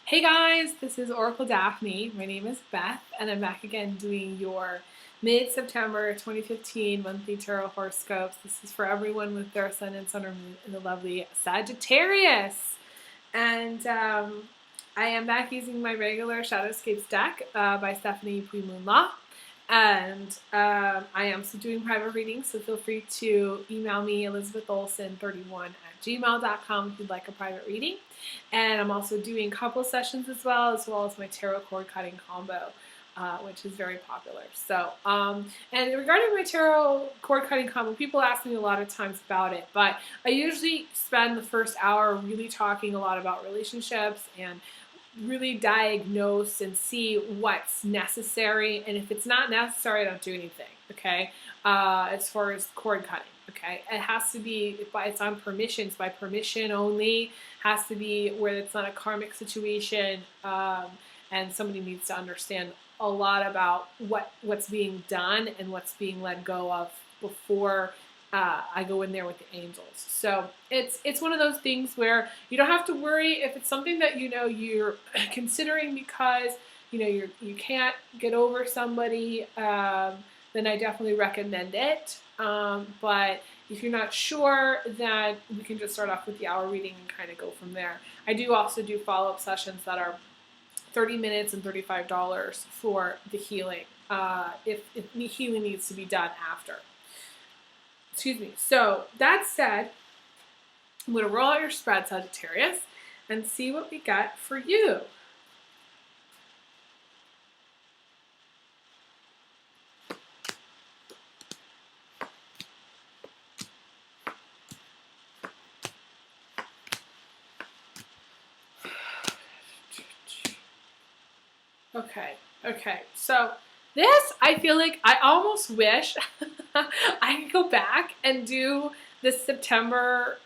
Hey guys, this is Oracle Daphne. My name is Beth, and I'm back again doing your mid-September 2015 monthly tarot horoscopes. This is for everyone with their ascendant, sun, or moon in the lovely Sagittarius. And I am back using my regular Shadowscapes deck by Stephanie Puy-Moon-Law. And I am still doing private readings, so feel free to email me, elizabetholson31@gmail.com if you'd like a private reading. And I'm also doing couple sessions as well as my tarot cord cutting combo, which is very popular. So, and regarding my tarot cord cutting combo, people ask me a lot of times about it, but I usually spend the first hour really talking a lot about relationships and really diagnose and see what's necessary, and if it's not necessary, I don't do anything. Okay, as far as cord cutting, okay, it has to be it's on permission. It's by permission only. Has to be where it's not a karmic situation, and somebody needs to understand a lot about what's being done and what's being let go of before I go in there with the angels. So it's one of those things where you don't have to worry if it's something that you're considering because you can't get over somebody. Then I definitely recommend it. But if you're not sure, then we can just start off with the hour reading and kind of go from there. I do also do follow-up sessions that are 30 minutes and $35 for the healing, if healing needs to be done after. Excuse me. So that said, I'm going to roll out your spread, Sagittarius, and see what we got for you. Okay. So this, I feel like I almost wish I could go back and do the September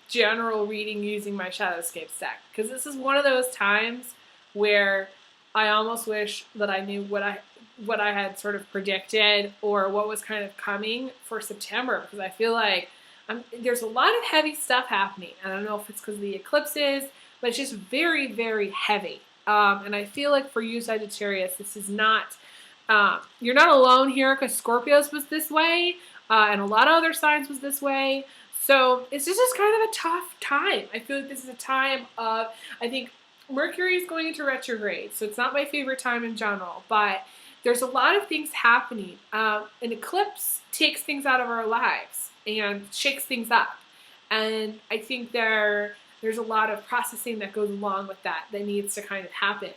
general reading using my Shadowscapes deck, because this is one of those times where I almost wish that I knew what I had sort of predicted or what was kind of coming for September, because I feel like there's a lot of heavy stuff happening. I don't know if it's because of the eclipses, but it's just very, very heavy. And I feel like for you, Sagittarius, this is not, you're not alone here, because Scorpios was this way, and a lot of other signs was this way. So it's just kind of a tough time. I feel like this is a time of, I think Mercury is going into retrograde, so it's not my favorite time in general, but there's a lot of things happening. An eclipse takes things out of our lives and shakes things up. And I think there's a lot of processing that goes along with that needs to kind of happen.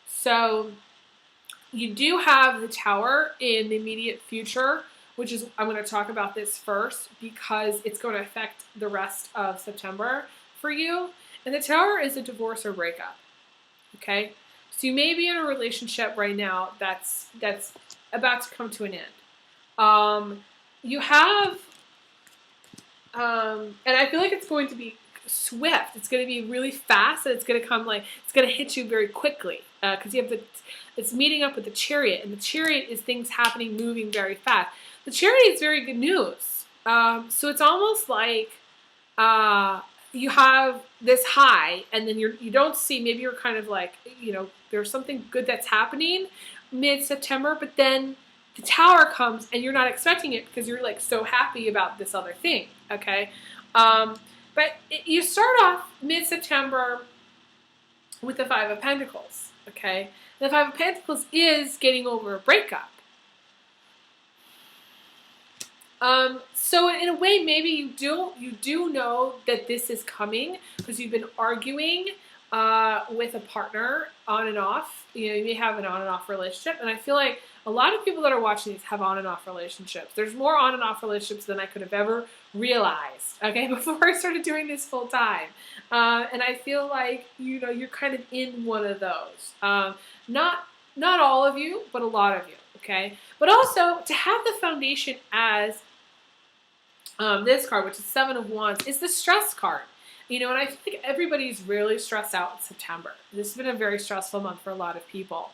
So you do have the Tower in the immediate future, which is, I'm going to talk about this first because it's going to affect the rest of September for you. And the Tower is a divorce or breakup. Okay? So you may be in a relationship right now that's about to come to an end. You have, and I feel like it's going to be swift. It's going to be really fast, and it's going to come it's going to hit you very quickly, because you have it's meeting up with the Chariot, and the Chariot is things happening, moving very fast. The Chariot is very good news. So it's almost like you have this high, and then you don't see, maybe you're kind of like, there's something good that's happening mid-September, but then the Tower comes and you're not expecting it because you're like so happy about this other thing, okay? But you start off mid-September with the Five of Pentacles, okay? And the Five of Pentacles is getting over a breakup. So in a way, maybe you do know that this is coming because you've been arguing with a partner on and off. You may have an on and off relationship, and I feel like a lot of people that are watching these have on and off relationships. There's more on and off relationships than I could have ever realized, okay, before I started doing this full time. And I feel like, you're kind of in one of those. Not all of you, but a lot of you, okay? But also, to have the foundation as this card, which is Seven of Wands, is the stress card. And I think everybody's really stressed out in September. This has been a very stressful month for a lot of people.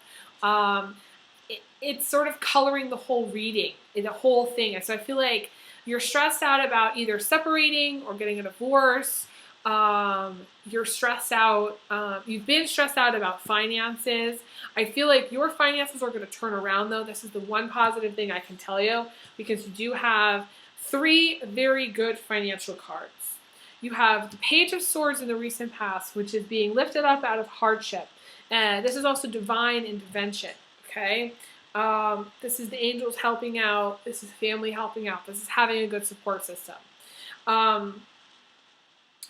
It's sort of coloring the whole reading, the whole thing. And so I feel like you're stressed out about either separating or getting a divorce. You're stressed out. You've been stressed out about finances. I feel like your finances are going to turn around, though. This is the one positive thing I can tell you, because you do have 3 very good financial cards. You have the Page of Swords in the recent past, which is being lifted up out of hardship. And this is also divine intervention, okay? This is the angels helping out. This is family helping out. This is having a good support system.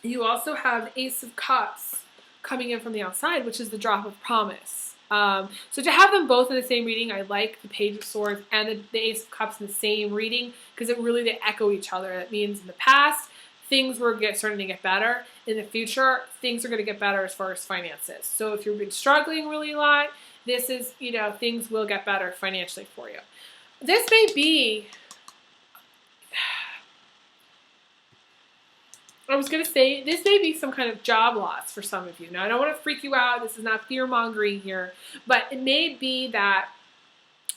You also have the Ace of Cups coming in from the outside, which is the drop of promise. So to have them both in the same reading, I like the Page of Swords and the Ace of Cups in the same reading, because they echo each other. That means in the past, things were starting to get better. In the future, things are going to get better as far as finances. So if you've been struggling really a lot, this is, things will get better financially for you. This may be, I was going to say, this may be some kind of job loss for some of you. Now, I don't want to freak you out. This is not fear-mongering here. But it may be that,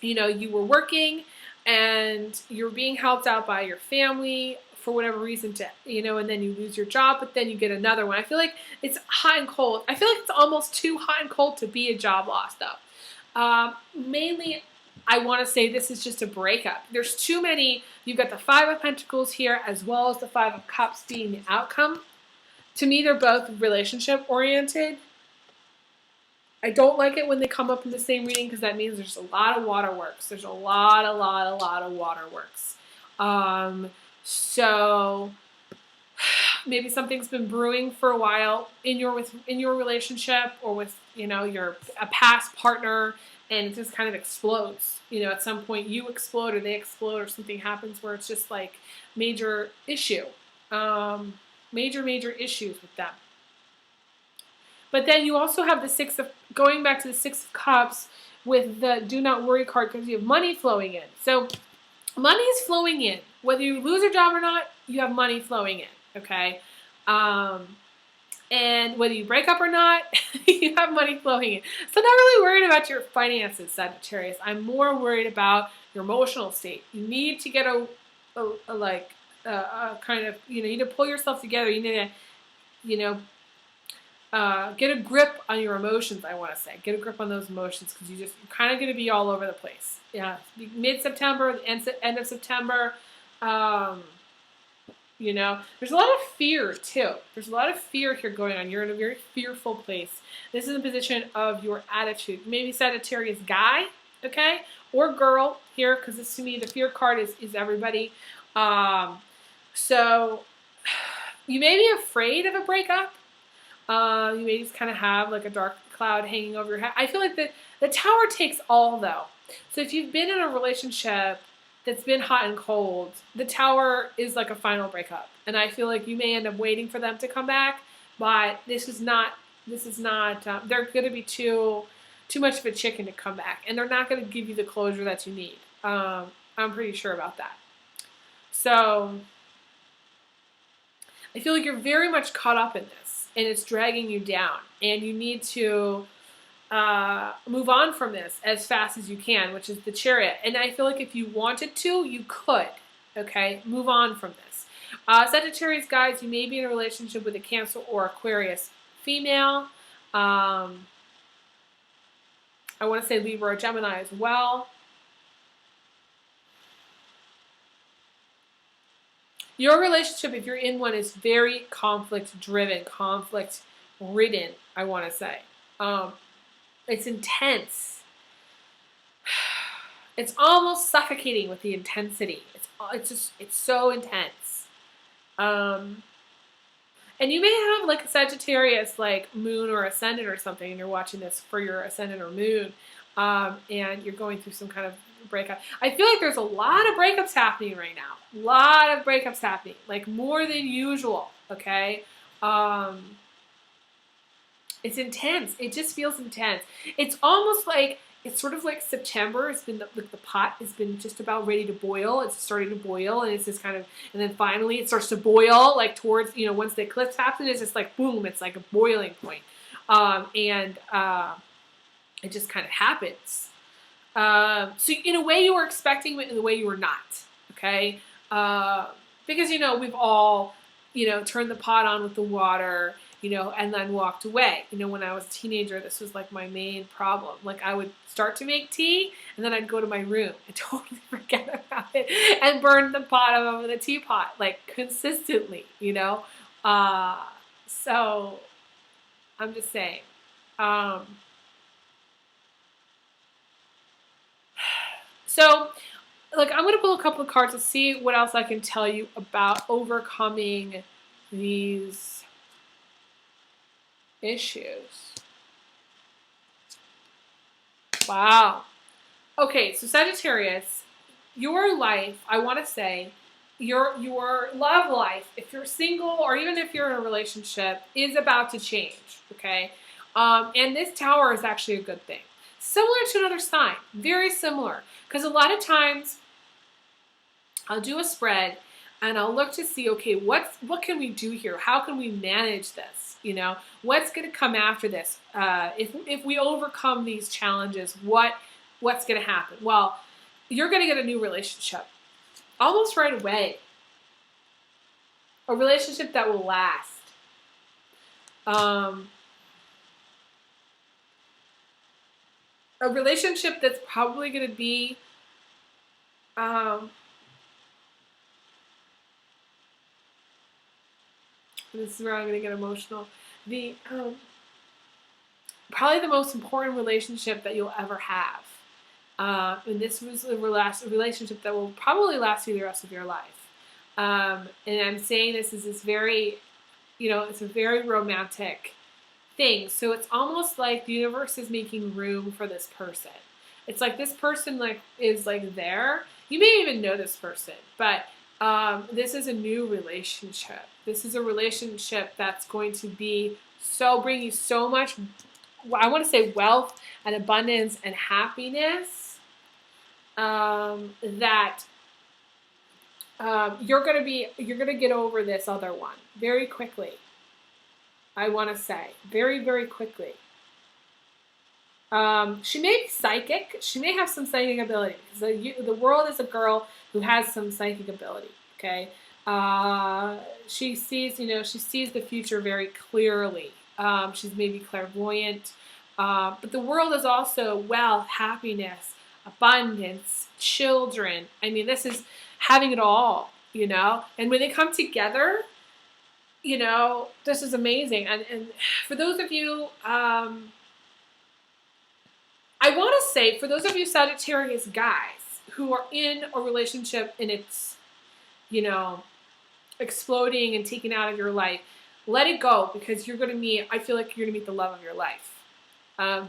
you were working and you're being helped out by your family for whatever reason, and then you lose your job, but then you get another one. I feel like it's hot and cold. I feel like it's almost too hot and cold to be a job loss, though. Mainly, I want to say this is just a breakup. There's too many. You've got the 5 of Pentacles here, as well as the 5 of Cups being the outcome. To me, they're both relationship-oriented. I don't like it when they come up in the same reading, because that means there's a lot of waterworks. There's a lot of waterworks. So maybe something's been brewing for a while in your relationship, or with a past partner, and it just kind of explodes. At some point you explode, or they explode, or something happens where it's just like major issue, major issues with them. But then you also have going back to the 6 of Cups with the Do Not Worry card, because you have money flowing in. So money is flowing in. Whether you lose your job or not, you have money flowing in, okay? And whether you break up or not, you have money flowing in. So I'm not really worried about your finances, Sagittarius. I'm more worried about your emotional state. You need to get a kind of, you need to pull yourself together. You need to, get a grip on your emotions, I want to say. Get a grip on those emotions, because you're kind of going to be all over the place. Yeah, mid-September, the end of September. There's a lot of fear, too. There's a lot of fear here going on. You're in a very fearful place. This is a position of your attitude. Maybe Sagittarius guy, okay, or girl here, because this, to me, the fear card is everybody. So you may be afraid of a breakup. You may just kind of have like a dark cloud hanging over your head. I feel like the Tower takes all, though. So if you've been in a relationship that's been hot and cold, the Tower is like a final breakup. And I feel like you may end up waiting for them to come back, but this is not, they're going to be too much of a chicken to come back. And they're not going to give you the closure that you need. I'm pretty sure about that. So I feel like you're very much caught up in this, and it's dragging you down, and you need to move on from this as fast as you can, which is the Chariot. And I feel like if you wanted to, you could, okay? Move on from this. Sagittarius guys, you may be in a relationship with a Cancer or Aquarius female. I want to say Libra or Gemini as well. Your relationship, if you're in one, is very conflict-driven, conflict-ridden, I want to say. It's intense. It's almost suffocating with the intensity. It's so intense. And you may have like a Sagittarius like moon or ascendant or something, and you're watching this for your ascendant or moon, and you're going through some kind of breakup. I feel like there's a lot of breakups happening right now. A lot of breakups happening, like more than usual, okay? It's intense. It just feels intense. It's almost like, it's sort of like September. It's been, the pot has been just about ready to boil. It's starting to boil, and it's just kind of, and then finally it starts to boil, like towards, once the eclipse happens, it's just like, boom, it's like a boiling point. It just kind of happens. So in a way you were expecting it, in a way you were not, okay? Because, we've all turned the pot on with the water, and then walked away. When I was a teenager, this was like my main problem. Like I would start to make tea and then I'd go to my room and totally forget about it and burn the pot over the teapot, like consistently, So I'm just saying. So like I'm going to pull a couple of cards to see what else I can tell you about overcoming these issues. Wow. Okay, so Sagittarius, your life, I want to say, your love life, if you're single or even if you're in a relationship, is about to change, okay? And this Tower is actually a good thing. Similar to another sign, very similar. Because a lot of times, I'll do a spread and I'll look to see, okay, what can we do here? How can we manage this? What's going to come after this? If we overcome these challenges, what's going to happen? Well, you're going to get a new relationship almost right away. A relationship that will last. A relationship that's probably going to be this is where I'm going to get emotional. Probably the most important relationship that you'll ever have. And this was a relationship that will probably last you the rest of your life. And I'm saying this is this very, it's a very romantic thing. So it's almost like the universe is making room for this person. It's like this person is there. You may even know this person, but this is a new relationship. This is a relationship that's going to bring you so much, I want to say wealth and abundance and happiness, that you're going to get over this other one very quickly. I want to say very, very quickly. She may be psychic. She may have some psychic ability because the world is a girl who has some psychic ability. Okay, she sees the future very clearly. She's maybe clairvoyant, but the world is also wealth, happiness, abundance, children. I mean, this is having it all. And when they come together, this is amazing. And for those of you, I want to say, for those of you Sagittarius guys who are in a relationship and it's, exploding and taken out of your life, let it go because I feel like you're going to meet the love of your life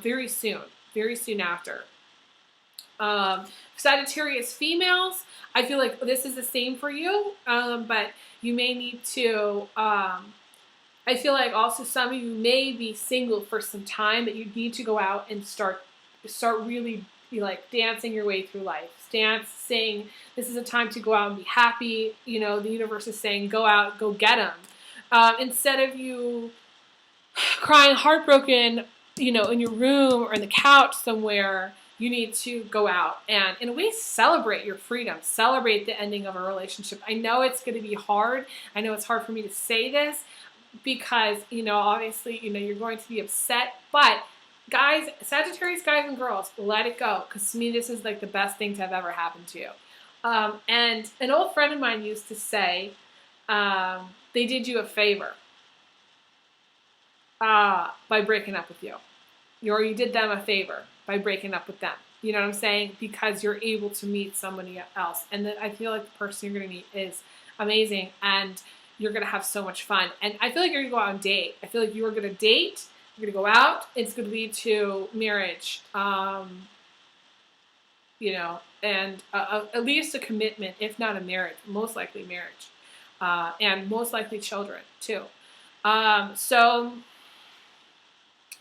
very soon after. Sagittarius females, I feel like this is the same for you, but you may need to, I feel like also some of you may be single for some time, but you need to go out and start really dancing your way through life. Saying this is a time to go out and be happy. The universe is saying go out, go get them. Instead of you crying heartbroken, in your room or in the couch somewhere, you need to go out and in a way celebrate your freedom, celebrate the ending of a relationship. I know it's going to be hard. I know it's hard for me to say this because, obviously, you're going to be upset, but guys, Sagittarius guys and girls, let it go. Because to me, this is like the best thing to have ever happened to you. And an old friend of mine used to say, they did you a favor by breaking up with you. Or you did them a favor by breaking up with them. You know what I'm saying? Because you're able to meet somebody else. And then I feel like the person you're going to meet is amazing. And you're going to have so much fun. And I feel like you're going to go out and date. I feel like you are going to date. You're going to go out. It's going to lead to marriage, and at least a commitment, if not a marriage, most likely marriage, and most likely children too. And some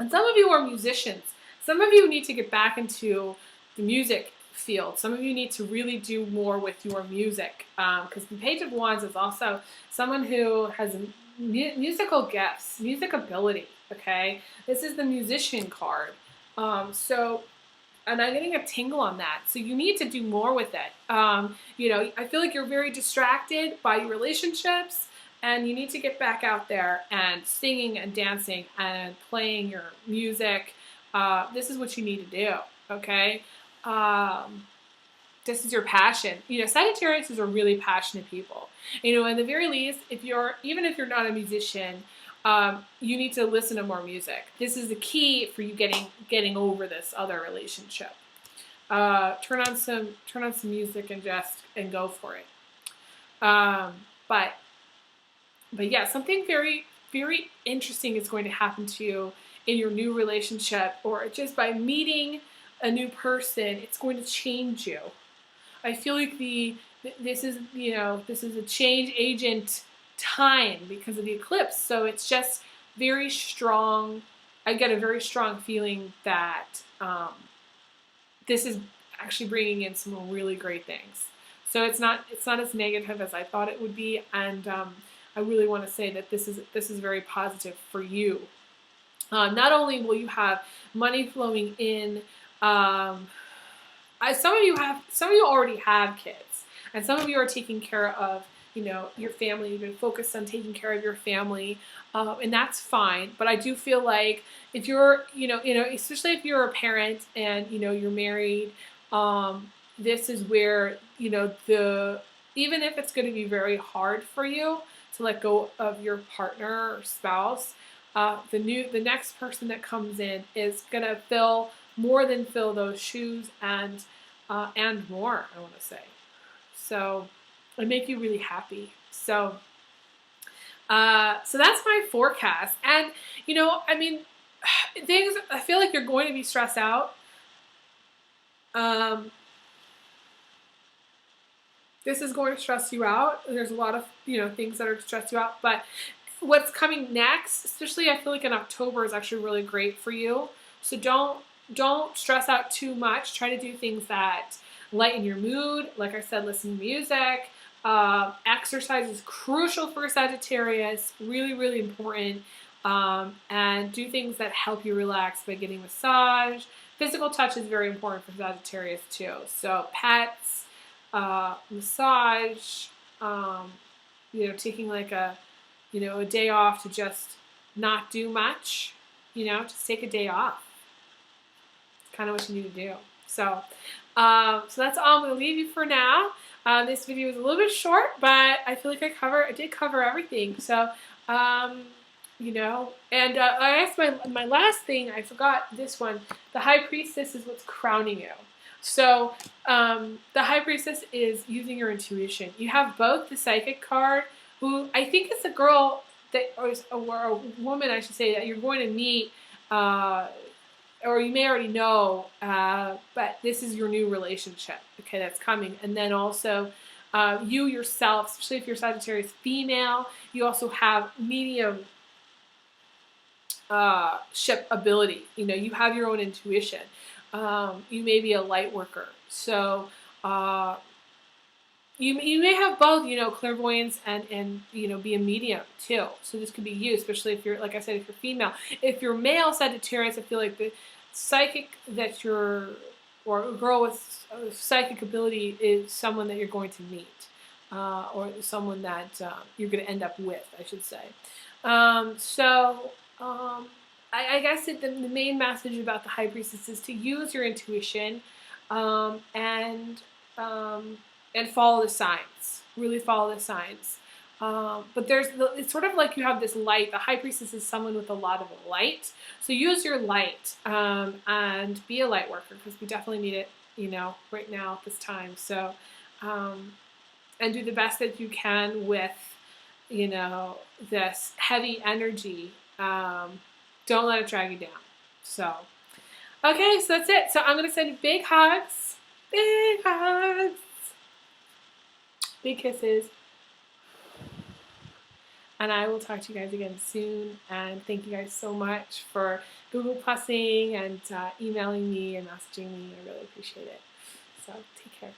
of you are musicians. Some of you need to get back into the music field. Some of you need to really do more with your music, because the Page of Wands is also someone who has musical gifts, music ability. Okay, this is the musician card. And I'm getting a tingle on that. So you need to do more with it. I feel like you're very distracted by your relationships. and you need to get back out there and singing and dancing and playing your music. This is what you need to do, okay? This is your passion. Sagittarius is a really passionate people. In the very least, even if you're not a musician, you need to listen to more music. This is the key for you getting over this other relationship. Turn on some music and go for it. But yeah, something very, very interesting is going to happen to you in your new relationship, or just by meeting a new person. It's going to change you. I feel like this is a change agent time because of the eclipse. So it's just very strong. I get a very strong feeling that this is actually bringing in some really great things. So it's not as negative as I thought it would be, and I really want to say that this is very positive for you. Not only will you have money flowing in. Some of you already have kids, and some of you are taking care of your family. You've been focused on taking care of your family, and that's fine. But I do feel like if you're especially if you're a parent and you're married, this is where even if it's going to be very hard for you to let go of your partner or spouse, the next person that comes in is going to more than fill those shoes and more, I want to say. So it make you really happy. So that's my forecast. And I feel like you're going to be stressed out. This is going to stress you out. There's a lot of things that are stress you out, but what's coming next, especially I feel like in October, is actually really great for you. So don't stress out too much. Try to do things that lighten your mood. Like I said, listen to music. Exercise is crucial for Sagittarius. Really, really important. And do things that help you relax by getting massage. Physical touch is very important for Sagittarius too. So pets, massage, taking like a day off to just not do much. Just take a day off. Kind of what you need to do. So that's all I'm going to leave you for now. This video was a little bit short, but I feel like I did cover everything. So, and I asked my last thing, I forgot this one. The High Priestess is what's crowning you. So the High Priestess is using your intuition. You have both the Psychic card, who I think is a girl or a woman, I should say, that you're going to meet, or you may already know, but this is your new relationship, okay, that's coming. And then also, you yourself, especially if you're Sagittarius female, you also have medium ship ability. You have your own intuition. You may be a light worker. So you may have both, clairvoyance and be a medium too. So this could be you, especially if you're, like I said, if you're female. If you're male Sagittarius, I feel like the psychic or a girl with psychic ability is someone that you're going to meet, or someone that you're going to end up with, I should say. I guess the main message about the High Priestess is to use your intuition, and follow the signs. Really follow the signs. But it's sort of like you have this light. The High Priestess is someone with a lot of light. So use your light, and be a light worker, because we definitely need it, right now at this time. So, and do the best that you can with, this heavy energy. Don't let it drag you down. So, okay, so that's it. So I'm going to send you big hugs, big kisses. And I will talk to you guys again soon. And thank you guys so much for Google Plusing and emailing me and messaging me. I really appreciate it. So take care.